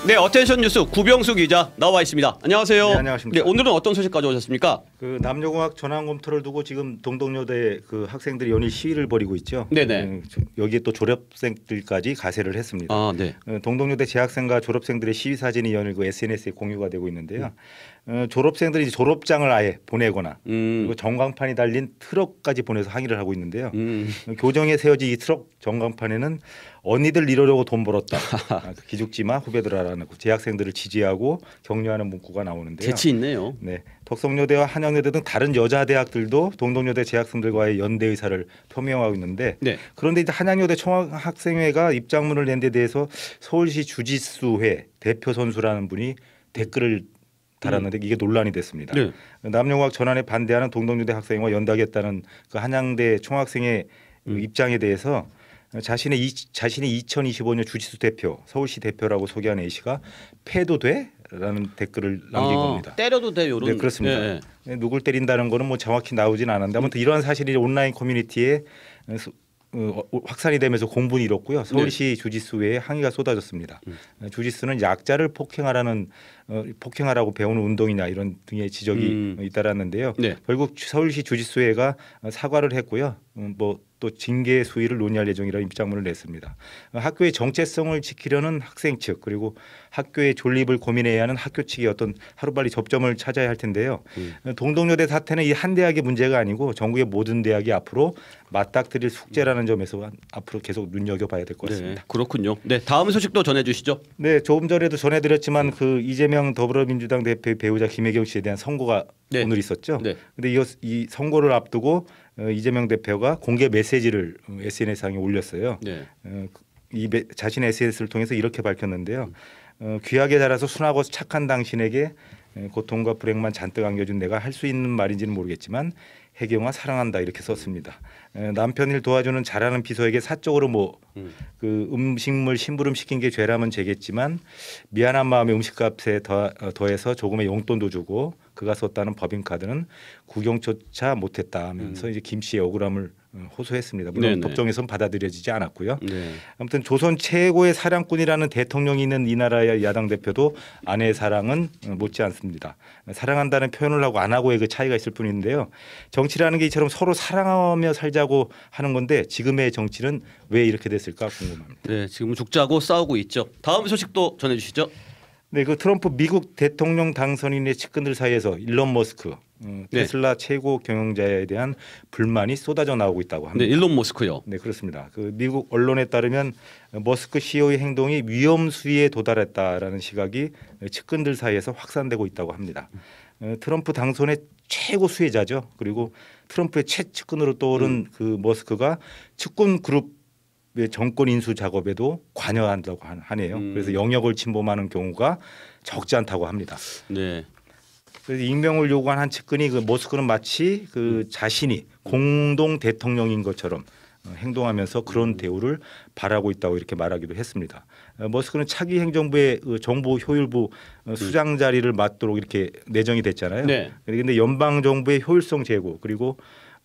네, 어텐션 뉴스 구병수 기자 나와 있습니다. 안녕하세요. 네, 안녕하십니까. 네, 오늘은 어떤 소식 가져오셨습니까? 그 남녀공학 전환 검토를 두고 지금 동덕여대 그 학생들이 연일 시위를 벌이고 있죠. 네네. 여기에 또 졸업생들까지 가세를 했습니다. 아, 네. 동덕여대 재학생과 졸업생들의 시위 사진이 연일 그 SNS에 공유가 되고 있는데요. 졸업생들이 이제 졸업장을 아예 보내거나 그리고 전광판이 달린 트럭까지 보내서 항의를 하고 있는데요. 교정에 세워진 이 트럭 전광판에는 언니들 이러려고 돈 벌었다. 기죽지마 후배들아라는 재학생들을 지지하고 격려하는 문구가 나오는데요. 재치 있네요. 네, 덕성여대와 한양여대 등 다른 여자 대학들도 동덕여대 재학생들과의 연대 의사를 표명하고 있는데 네. 그런데 이제 한양여대 총학생회가 입장문을 낸 데 대해서 서울시 주짓수회 대표 선수라는 분이 댓글을 달았는데 이게 논란이 됐습니다. 네. 남녀공학 전환에 반대하는 동덕여대 학생과 연대하겠다는 그 한양대 총학생회 입장에 대해서 자신이 2025년 주짓수 대표, 서울시 대표라고 소개한 A 씨가 패도 돼? 라는 댓글을 남긴 겁니다. 때려도 돼 요런. 네, 그렇습니다. 네. 누굴 때린다는 거는 뭐 정확히 나오진 않았는데 아무튼 이러한 사실이 온라인 커뮤니티에 확산이 되면서 공분이 일었고요. 서울시 주짓수회에 항의가 쏟아졌습니다. 주짓수는 약자를 폭행하라고 배우는 운동이냐 이런 등의 지적이 잇따랐는데요. 네. 결국 서울시 주짓수회가 사과를 했고요. 뭐 또 징계 수위를 논의할 예정이라 입장문을 냈습니다. 학교의 정체성을 지키려는 학생 측 그리고 학교의 존립을 고민해야 하는 학교 측의 어떤 하루빨리 접점을 찾아야 할 텐데요. 동덕여대 사태는 이 한 대학의 문제가 아니고 전국의 모든 대학이 앞으로 맞닥뜨릴 숙제라는 점에서 앞으로 계속 눈여겨봐야 될 것 같습니다. 네, 그렇군요. 네, 다음 소식도 전해주시죠. 네, 조금 전에도 전해드렸지만 그 이재명 더불어민주당 대표의 배우자 김혜경 씨에 대한 선고가 네. 오늘 있었죠. 네. 근데 이 선고를 앞두고 이재명 대표가 공개 메시지를 SNS상에 올렸어요. 네. 자신의 SNS를 통해서 이렇게 밝혔는데요. 귀하게 자라서 순하고 착한 당신에게 고통과 불행만 잔뜩 안겨준 내가 할 수 있는 말인지는 모르겠지만 혜경아 사랑한다 이렇게 썼습니다. 남편 일 도와주는 잘하는 비서에게 사적으로 그 음식물 심부름 시킨 게 죄라면 죄겠지만 미안한 마음에 음식값에 더해서 조금의 용돈도 주고 그가 썼다는 법인카드는 구경조차 못했다 하면서 이제 김 씨의 억울함을 호소했습니다. 물론 네네. 법정에서는 받아들여지지 않았고요. 네. 아무튼 조선 최고의 사랑꾼이라는 대통령이 있는 이 나라의 야당 대표도 아내의 사랑은 못지 않습니다. 사랑한다는 표현을 하고 안 하고의 그 차이가 있을 뿐인데요. 정치라는 게 이처럼 서로 사랑하며 살자고 하는 건데 지금의 정치는 왜 이렇게 됐을까 궁금합니다. 네, 지금 죽자고 싸우고 있죠. 다음 소식도 전해주시죠. 네, 그 트럼프 미국 대통령 당선인의 측근들 사이에서 일론 머스크 테슬라 최고 경영자에 대한 불만이 쏟아져 나오고 있다고 합니다. 네, 일론 머스크요. 네, 그렇습니다. 그 미국 언론에 따르면 머스크 CEO의 행동이 위험 수위에 도달했다라는 시각이 측근들 사이에서 확산되고 있다고 합니다. 트럼프 당선의 최고 수혜자죠. 그리고 트럼프의 최측근으로 떠오른 그 머스크가 측근 그룹 정권 인수 작업에도 관여한다고 하네요. 그래서 영역을 침범하는 경우가 적지 않다고 합니다. 네. 그래서 임명을 요구한 한 측근이 그 머스크는 마치 그 자신이 공동 대통령인 것처럼 행동하면서 그런 대우를 바라고 있다고 이렇게 말하기도 했습니다. 머스크는 차기 행정부의 정보 효율부 수장 자리를 맡도록 이렇게 내정이 됐잖아요. 네. 그런데 연방 정부의 효율성 제고 그리고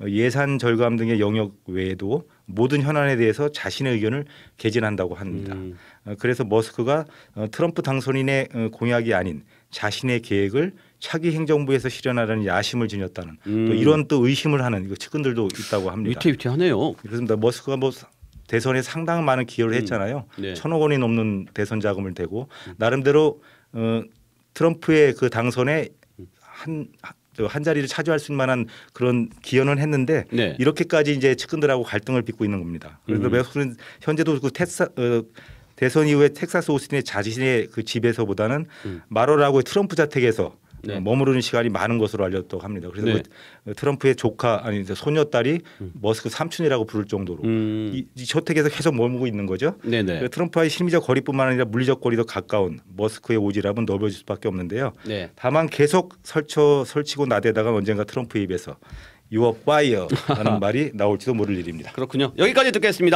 예산 절감 등의 영역 외에도 모든 현안에 대해서 자신의 의견을 개진한다고 합니다. 그래서 머스크가 트럼프 당선인의 공약이 아닌 자신의 계획을 차기 행정부에서 실현하라는 야심을 지녔다는 또 이런 또 의심을 하는 측근들도 있다고 합니다. 위태위태하네요. 그렇습니다. 머스크가 뭐 대선에 상당히 많은 기여를 했잖아요. 네. 1,000억 원이 넘는 대선 자금을 대고 나름대로 트럼프의 그 당선에 한 자리를 차지할 수 있는 만한 그런 기여는 했는데 네. 이렇게까지 이제 측근들하고 갈등을 빚고 있는 겁니다. 그래서 머스크는 현재도 그 대선 이후에 텍사스 오스틴의 자신의 그 집에서보다는 마로라고의 트럼프 자택에서 머무르는 시간이 많은 것으로 알려졌다고 합니다. 그래서 그 트럼프의 조카 아니 소녀딸이 머스크 삼촌이라고 부를 정도로 이 저택에서 계속 머무고 있는 거죠. 트럼프와의 심리적 거리뿐만 아니라 물리적 거리도 가까운 머스크의 오지랖은 넓어질 수밖에 없는데요. 네. 다만 계속 설치고 나대다가 언젠가 트럼프 입에서 You are fire라는 말이 나올지도 모를 일입니다. 그렇군요. 여기까지 듣겠습니다.